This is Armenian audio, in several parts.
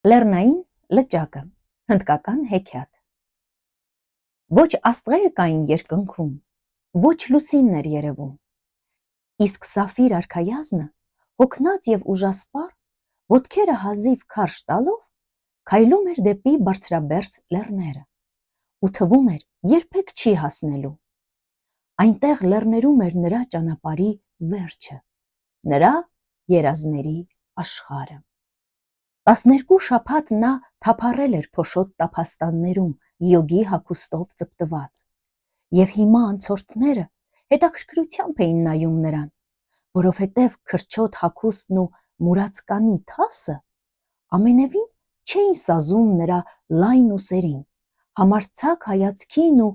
Լեռնային լճակը, հնդկական հեքիաթ։ Ոչ աստղեր կային երկնքում, ոչ լուսինն էր երևում, իսկ Սաֆիր արքայազնը, հոգնած և ուժասպառ, ոտքերը հազիվ քարշ տալով, քայլում էր դեպի բարձրաբերձ լեռները, ու թվում էր երբեք չի հասնելու։ Այնտեղ լեռներում էր նրա ճանապարհի վերջը, նրա երազների աշխարհը։ 12 շաբաթ նա թափառել էր փոշոտ տափաստաններում յոգի հագուստով ծպտված, և հիմա անցորդները հետաքրքրությամբ էին նայում նրան, որովհետև քրչոտ հագուստն ու մուրացկանի թասը ամենևին չէին սազում նրա լայն ուսերին, համարձակ հայացքին ու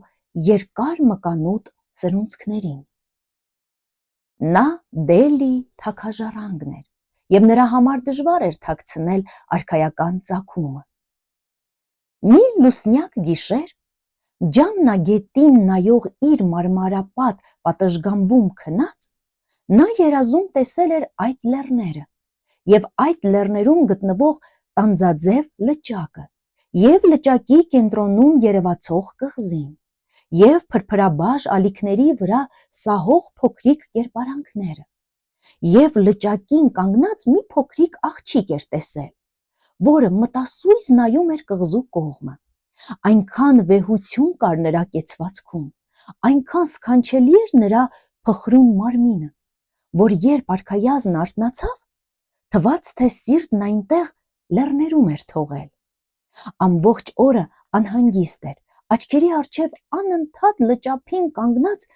երկար մկանուտ սրունցքներին։ Նա Դելլիի թագաժառանգն էր, և նրա համար դժվար էր թաքցնել արքայական ծագումը։ Մի լուսնյակ գիշեր, ջամնագետին նայող իր մարմարապատ պատշգամբում քնած, նա երազում տեսել էր այդ լեռները և այդ լեռներում գտնվող տանձաձև լճակը և լճակի կենտրոնում երևացող կղզին և փրփրաբաշ ալիքների վրա սահող փոքրիկ կերպարանքները, և լճակին կանգնած մի փոքրիկ աղջիկ էր տեսել, որը մտասույզ նայում էր կղզու կողմը։ Այնքան վեհություն կար նրա կեցվածքում, այնքան սքանչելի էր նրա փխրուն մարմինը, որ երբ արքայազնը արթնացավ, թվաց, թե սիրտն այնտեղ լեռներում էր թողել։ Ամբողջ օրը անհանգիստ էր, աչքերի առջև անընդհատ լճափին կանգնած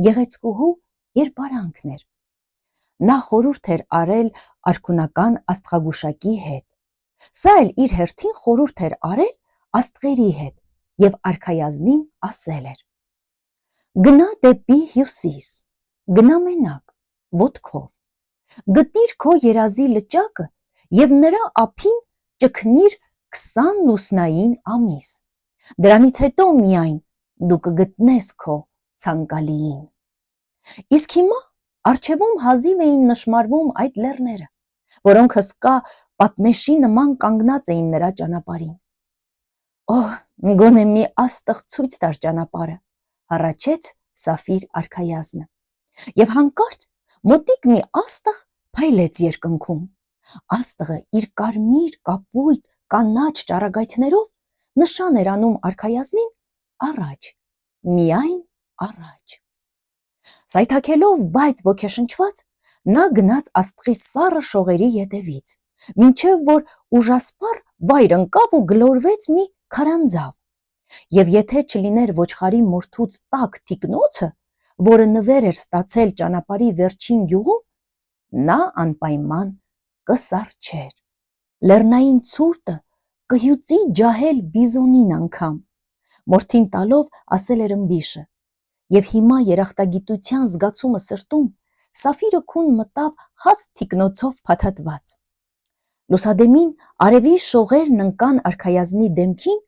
գեղեցկուհու կերպարանքն էր։ Նա խորհուրդ էր արել արքունական աստղագուշակի հետ, սա էլ իր հերթին խորհուրդ էր արել աստղերի հետ և արքայազնին ասել էր. «Գնա դեպի հյուսիս, գնա մենակ, ոտքով, գտիր քո երազի լճակը և նրա ափին ճգնիր 20 լուսնային ամիս, դրանից հետո միայն դու կգտնես քո ցանկալիին»։ Իսկ հիմա առջևում հազիվ էին նշմարվում այդ լեռները, որոնք հսկա պատնեշի նման կանգնած էին նրա ճանապարհին։ «Օհ, գոնե մի աստղ ցույց տար ճանապարհը», հառաչեց Սաֆիր արքայազնը, և հանկարծ մոտիկ մի աստղ փայլեց երկնքում։ Աստղը իր կարմիր, կապույտ, կանաչ ճառագայթներով նշան էր անում արքայազնին առաջ, միայն առաջ։ Սայթաքելով, բայց ոգեշնչված, նա գնաց աստղի սառը շողերի ետևից, մինչև որ ուժասպառ վայր ընկավ ու գլորվեց մի քարանձավ, և եթե չլիներ ոչխարի մորթուց տաք թիկնոցը, որը նվեր էր ստացել ճանապարհի վերջին գյուղում, նա անպայման կսառչեր։ Լեռնային ցուրտը կհյուծի ջահել բիզոնին անգամ, մորթին տալով ասել էր ըմբիշը, և հիմա երախտագիտության զգացումը սրտում Սաֆիրը քուն մտավ հաստ թիկնոցով փաթաթված։ Լուսադեմին արևի շողերն ընկան արքայազնի դեմքին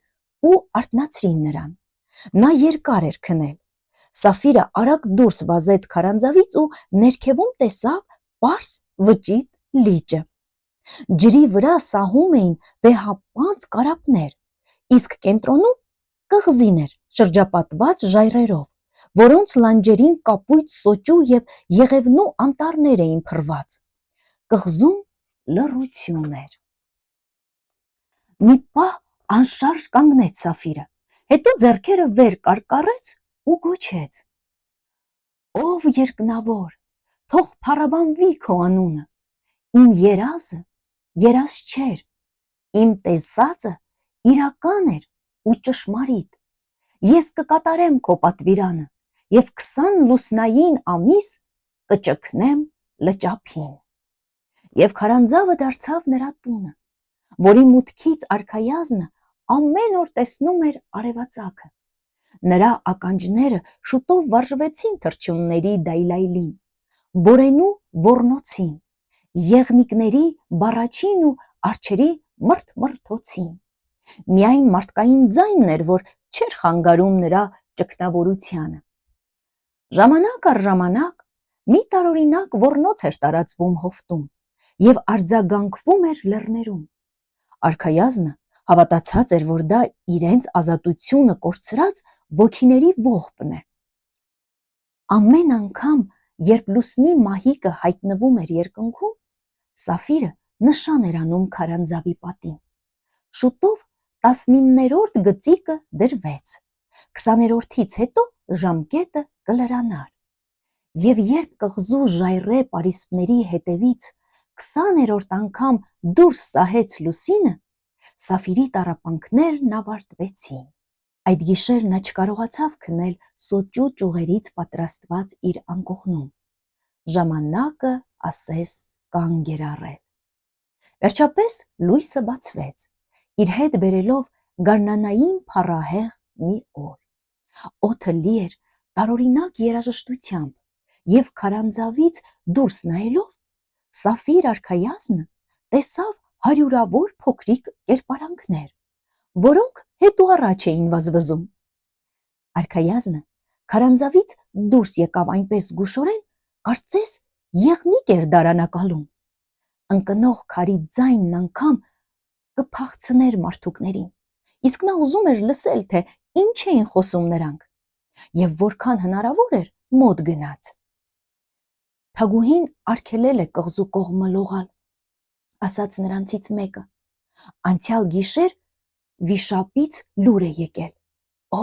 ու արթնացրին նրան։ Նա երկար էր քնել։ Սաֆիրը արագ դուրս վազեց քարանձավից ու ներքևում տեսավ պարզ վճիտ լիճը։ Ջրի վրա սահում էին վեհապանծ կարապներ, իսկ կենտրոնում կղզին էր շրջապատված ժայռերով, որոնց լանջերին կապույտ սոճու և եղևնու անտառներ էին փռված։ Կղզում լռություն էր։ Մի պահ անշարժ կանգնեց Սաֆիրը, հետո ձեռքերը վեր կարկառեց ու գոչեց. «Ով երկնավոր, թող փառաբանվի քո անունը, իմ երազը երազ չէր, իմ տեսածը իրական էր ու ճշմարիտ, ես կկատարեմ քո պատվիրանը և 20 լուսնային ամիս կճգնեմ լճափին»։ Եվ քարանձավը դարձավ նրա տունը, որի մուտքից արքայազնը ամեն օր տեսնում էր արևածագը։ Նրա ականջները շուտով վարժվեցին թռչունների դայլայլին, բորենու ոռնոցին, եղնիկների բառաչին ու արջերի մռթմռթոցին։ Միայն մարդկային ձայնն էր, որ չէր խանգարում նրա ճգնավորությանը։ Ժամանակ առ ժամանակ մի տարօրինակ ոռնոց էր տարածվում հովտում և արձագանքվում էր լեռներում։ Արքայազնը հավատացած էր, որ դա իրենց ազատությունը կորցրած ոգիների ողբն է։ Ամեն անգամ, երբ լուսնի մահիկը հայտնվում էր երկնքում, Սաֆիրը նշան էր անում քարանձավի պատին։ Շուտով 19-րդ գծիկը դրվեց, 20-րդից հետո ժամկետը կլրանար։ Եվ երբ կղզու ժայռե պարիսպների հետևից 20-րդ անգամ դուրս սահեց լուսինը, Սաֆիրի տառապանքներն ավարտվեցին։ Այդ գիշեր նա չկարողացավ քնել սոճու ճյուղերից պատրաստված իր անկողնում։ Ժամանակը ասես կանգ էր առել։ Վերջապես լույսը բացվեց, իր հետ բերելով գարնանային փառահեղ մի օր։ Օդը լի էր տարօրինակ երաժշտությամբ, եւ քարանձավից դուրս նայելով Սաֆիր արքայազնը տեսավ հարյուրավոր փոքրիկ կերպարանքներ, որոնք հետ ու առաջ էին վազվզում։ Արքայազնը քարանձավից դուրս եկավ այնպես զգուշորեն, կարծես եղնիկ էր դարանակալում։ Ընկնող քարի ձայնն անգամ կփախցներ մարդուկներին, իսկ նա ուզում էր լսել, թե ինչ էին խոսում նրանք, եւ որքան հնարավոր էր մոտ գնաց։ Թագուհին արգելել է կղզու կողմը լողալ, ասաց նրանցից մեկը։ Անցյալ գիշեր վիշապից լուր է եկել։ Օ,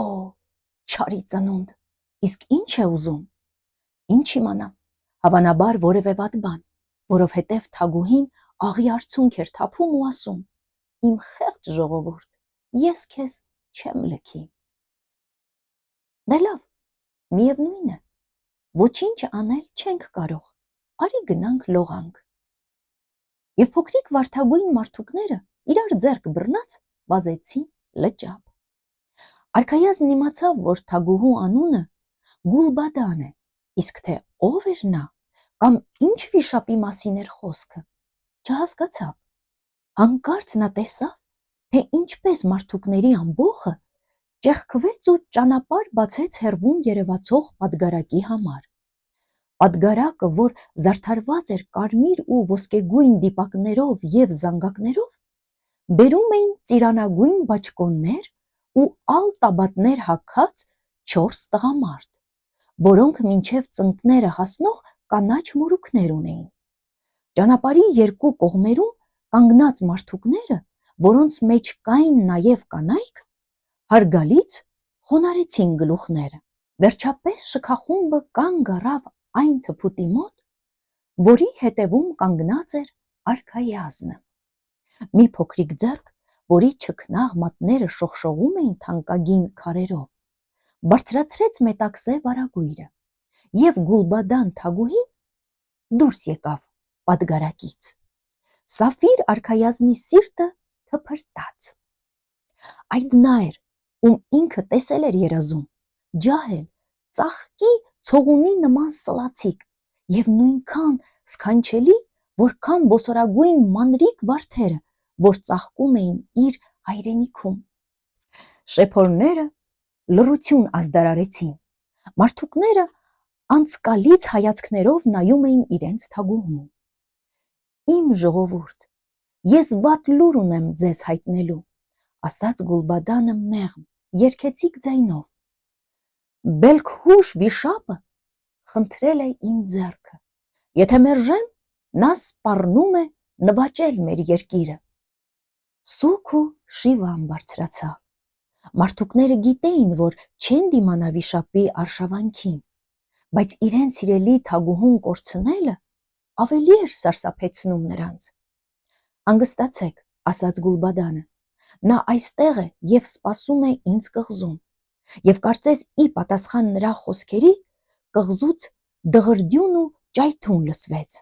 չարի ծնունդ, իսկ ինչ է ուզում։ Ինչ իմանամ, հավանաբար որևէ վատ բան, որովհետև թագուհին աղի արցունք էր թափում ու ասում. Իմ խեղճ ժողովուրդ, ես քեզ չեմ լքի։ Դե լավ, միևնույն է, ոչինչ անել չենք կարող, արի գնանք լողանք։ Եվ փոքրիկ վարդագույն մարդուկները իրար ձեռք բռնած վազեցին լճապ։ Արքայազնն իմացավ, որ թագուհու անունը Գուլբադան է, իսկ թե ով էր նա կամ ինչ վիշապի մասին էր խոսքը, չհասկացավ։ Հանկարծ նա տեսավ, թե ինչպես մարդուկների ամբոխը ճեղքվեց ու ճանապարհ բացեց հեռվում երևացող պատգարակի համար։ Պատգարակը, որ զարդարված էր կարմիր ու ոսկեգույն դիպակներով եւ զանգակներով, բերում էին ծիրանագույն բաճկոններ ու ալ տաբատներ հագած 4 տղամարդ, որոնք մինչև ծնկները հասնող կանաչ մորուքներ ունեին։ Ճանապարհի երկու կողմերում կանգնած մարդուկները, որոնց մեջ կային նաև կանայք, հարգալից խոնարհեցին գլուխները։ Վերջապես շքախումբը կանգ առավ այն թփուտի մոտ, որի հետևում կանգնած էր արքայազնը։ Մի փոքրիկ ձեռք, որի չքնաղ մատները շողշողում էին թանկագին քարերով, բարձրացրեց մետաքսե վարագույրը, եւ Գուլբադան թագուհին դուրս եկավ պատգարակից։ Սաֆիր արքայազնի սիրտը թփրտաց։ Այդ նա էր, ում ինքը տեսել էր երազում, ջահել, ծաղկի ցողունի նման սլացիկ եւ նույնքան սքանչելի, որքան բոսորագույն մանրիկ վարդերը, որ ծաղկում էին իր հայրենիքում։ Շեփորները լռություն ազդարարեցին։ Մարդուկները անցկալից հայացքներով նայում էին իրենց թագուհուն։ Իմ ժողովուրդ, ես վատ լուր ունեմ ձեզ հայտնելու, ասաց Գուլբադանը մեղմ, երգեցիկ ձայնով։ Բելքհուշ վիշապը խնդրել է իմ ձեռքը։ Եթե մերժեմ, նա սպառնում է նվաճել մեր երկիրը։ Սուք ու շիվան բարձրացավ։ Մարդուկները գիտեին, որ չեն դիմանա վիշապի արշավանքին, բայց իրենց սիրելի թագուհուն կորցնելը ավելի էր սարսափեցնում նրանց։ Հանգստացեք, ասաց Գուլբադանը, նա այստեղ է եւ սպասում է ինձ կղզում, եւ կարծես ի պատասխան նրա խոսքերի կղզուց դղրդյուն ու ճայթուն լսվեց։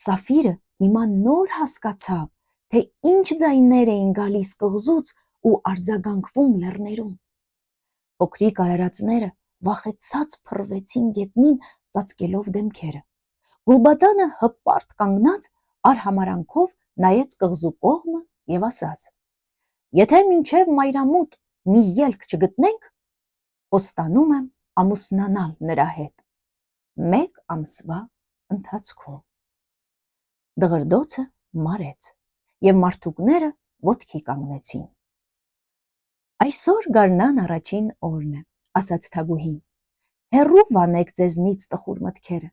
Սաֆիրը հիմա նոր հասկացավ, թե ինչ ձայներ էին գալիս կղզուց ու արձագանքվում լեռներում։ Փոքրիկ արարածները վախեցած փռվեցին գետնին, ծածկելով դեմքերը։ Գուլբադանը հպարտ կանգնած արհամարանքով նայեց կղզու կողմը եւ ասաց. Եթե մինչև մայրամուտ մի ելք չգտնենք, խոստանում եմ ամուսնանալ նրա հետ 1 ամսվա ընթացքում։ Դղրդոցը մարեց եւ մարդուկները ոտքի կանգնեցին։ Այսօր գարնան առաջին օրն է, ասաց Թագուհին, հեռու վանեք ձեզնից տխուր մտքերը,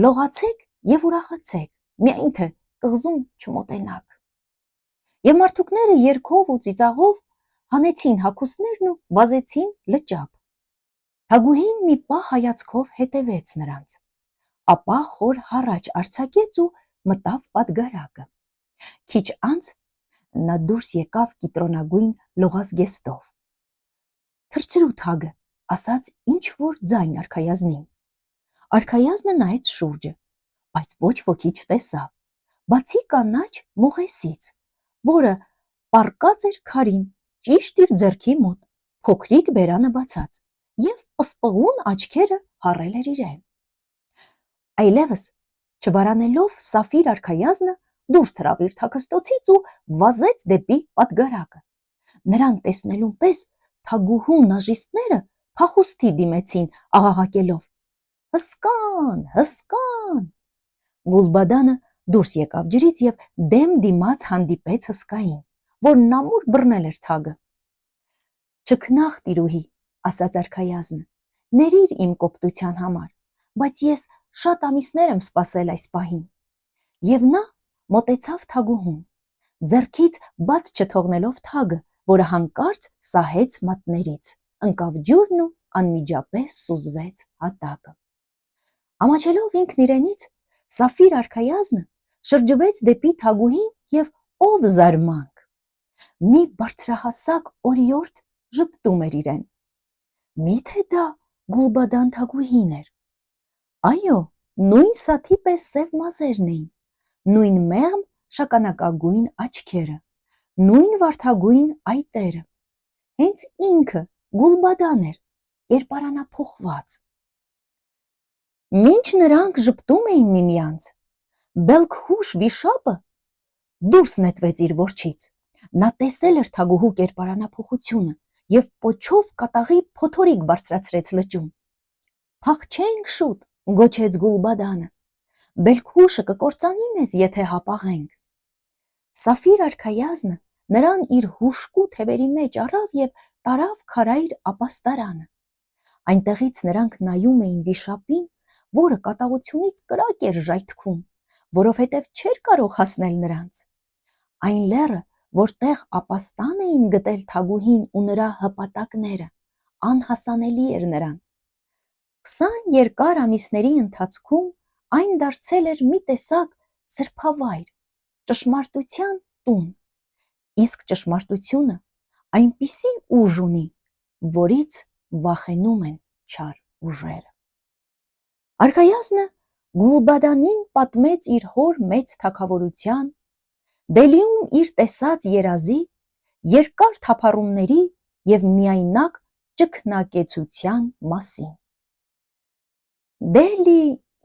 լողացեք և ուրախացեք, միայն թե կղզում չմոտենաք։ Եվ մարդուկները երգով ու ծիծաղով հանեցին հագուստներն ու վազեցին լճապ։ Թագուհին մի պահ հայացքով հետևեց նրանց, ապա խոր հառաչ արձակեց ու մտավ պատգարակը։ Քիչ անց նա դուրս եկավ կիտրոնագույն լողազգեստով։ «Թռցրու Թագը», ասաց ինչ-որ ձայն արքայազնին։ Արքայազնը նայեց շուրջը, բայց ոչ ոքի չտեսավ, բացի կանաչ մողեսից, որը պառկած էր քարին, ճիշտ իր ձեռքի մոտ, փոքրիկ բերանը բացած, և պսպղուն աչքերը հառել էր իրեն։ Այլևս չբարանելով Սաֆիր արքայազնը դուրս թռավ իր թաքստոցից ու վազեց դեպի պատգարակը։ Նրան տեսնելուն պես Թագուհու նաժիստները փախուստի դիմեցին աղաղակելով. «Հսկան, հսկան»։ Գուլբադանը դուրս եկավ ջրից և դեմ դիմաց հանդիպեց հսկային, որն ամուր բռնել էր Թագը։ «Չքնաղ տիրուհի», ասաց արքայազնը, «ներիր իմ կոպտության համար, բայց ես շատ ամիսներ եմ սպասել այս պահին»։ Եվ նա մոտեցավ Թագուհուն, ձեռքից բաց չթողնելով Թագը, որը հանկարծ սահեց մատներից, ընկավ ջուրն ու անմիջապես սուզվեց հատակը։ Ամաչելով ինքն իրենից, Սաֆիր արքայազնը շրջվեց դեպի Թագուհին և ով զարմանք, մի բարձրահասակ օրիորդ ժպտում էր իրեն։ Մի՞թե դա Գուլբադան Թագուհին էր։ Այո, նույն սաթի պես սև մազերն էին, նույն մեղմ շագանակագույն աչքերը, նույն վարդագույն այտերը։ Հենց ինքը Գուլբադան էր, կերպարանափոխված։ Մինչ նրանք ժպտում էին միմյանց, Բելքհուշ վիշապը դուրս նետվեց իր որջից։ Նա տեսել էր Թագուհու կերպարանափոխությունը և պոչով կատաղի փոթորիկ բարձրացրեց լճում։ «Փախչենք շուտ», գոչեց Գուլբադանը, «Բելքհուշը կկործանի մեզ, եթե հապաղենք»։ Սաֆիր արքայազնը նրան իր հուժկու թևերի մեջ առավ և տարավ քարայր ապաստարանը։ Այնտեղից նրանք նայում էին վիշապին, որը կատաղությունից կրակ էր ժայթքում, որովհետև չէր կարող հասնել նրանց։ Այն լեռը, որտեղ ապաստան էին գտել Թագուհին ու նրա հպատակները, անհասանելի էր նրան։ 20 երկար ամիսների ընթացքում այն դարձել էր մի տեսակ սրբավայր, ճշմարտության տուն, իսկ ճշմարտությունը այնպիսի ուժ ունի, որից վախենում են չար ուժերը։ Արքայազնը Գուլբադանին պատմեց իր հոր մեծ թագավորության, Դելիում իր տեսած երազի, երկար թափառումների և միայնակ ճգնակեցության մասին։ «Դելի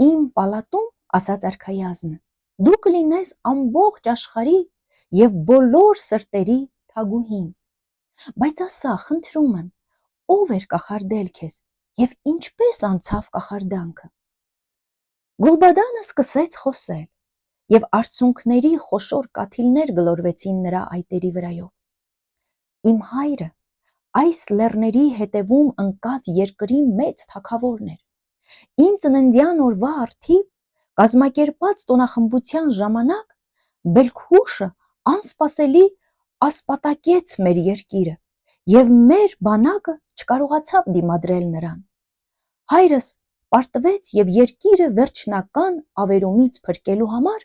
իմ պալատում, ասաց արքայազնը, դու կլինես ամբողջ աշխարհի և բոլոր սրտերի Թագուհին, բայց ասա, խնդրում եմ, ով էր կախարդել քեզ և ինչպես անցավ կախարդանքը»։ Գուլբադանը սկսեց խոսել, և արցունքների խոշոր կաթիլներ գլորվեցին նրա այտերի վրայով։ Իմ հայրը այս լեռների հետևում ընկած երկրի մեծ թագավորն էր։ Իմ ծննդյան օրվա առթիվ կազմակերպած տոնախմբության ժամանակ Բելքհուշը անսպասելի ասպատակեց մեր երկիրը, և մեր բանակը չկարողացավ դիմադրել նրան։ Հայրս պարտվեց և երկիրը վերջնական ավերումից փրկելու համար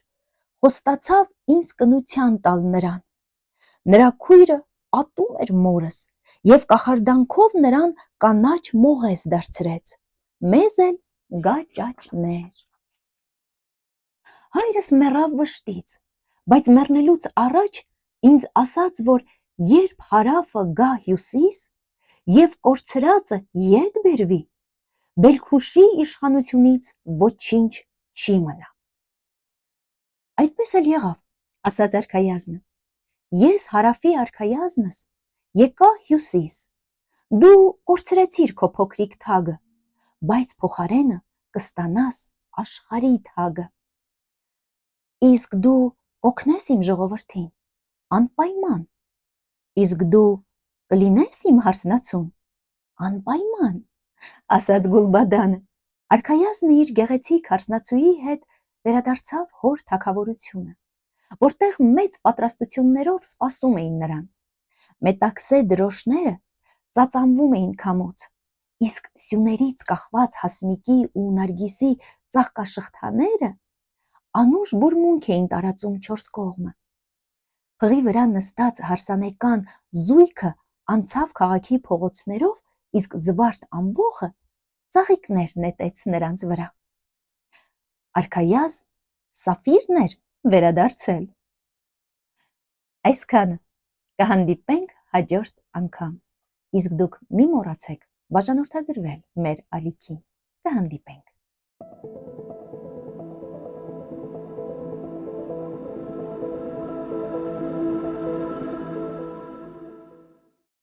խոստացավ ինձ կնության տալ նրան։ Նրա քույրը ատում էր մորս և կախարդանքով նրան կանաչ մողես դարձրեց, մեզ էլ գաճաճներ։ Հայրս մեռավ վշտից, բայց մեռնելուց առաջ ինձ ասաց, որ երբ հարավը գա հյուսիս և կորցրածը ետ բերվի, Բելքհուշի իշխանությունից ոչինչ չի մնա։ Այդպես էլ եղավ, ասաց արքայազնը, ես հարավի արքայազնս եկա հյուսիս, դու կորցրեցիր քո փոքրիկ թագը, բայց փոխարենը կստանաս աշխարհի թագը։ Իսկ դու կօգնես իմ ժողովրդին, անպայման։ Իսկ դու կլինես իմ հարսնացուն։ Անպայման, ասաց Գուլբադանը։ Արքայազնը իր գեղեցիկ հարսնացուի հետ վերադարձավ հոր թագավորությունը, որտեղ մեծ պատրաստություններով սպասում էին նրան։ Մետաքսե դրոշները ծածանվում էին քամուց, իսկ սյուներից կախված Հասմիկի ու Նարգիսի ծաղկաշղթաները անուշ բուրմունք էին տարածում չորս կողմը։ Փղի վրա նստած հարսանեկան զույգը անցավ քաղաքի փողոցներով, իսկ զվարթ ամբոխը ծաղիկներ նետեց նրանց վրա։ Արքայազն Սաֆիրն էր վերադարձել։ Այսքանը, կհանդիպենք հաջորդ անգամ, իսկ դուք մի մոռացեք բաժանորդագրվել մեր ալիքին, կհանդիպենք։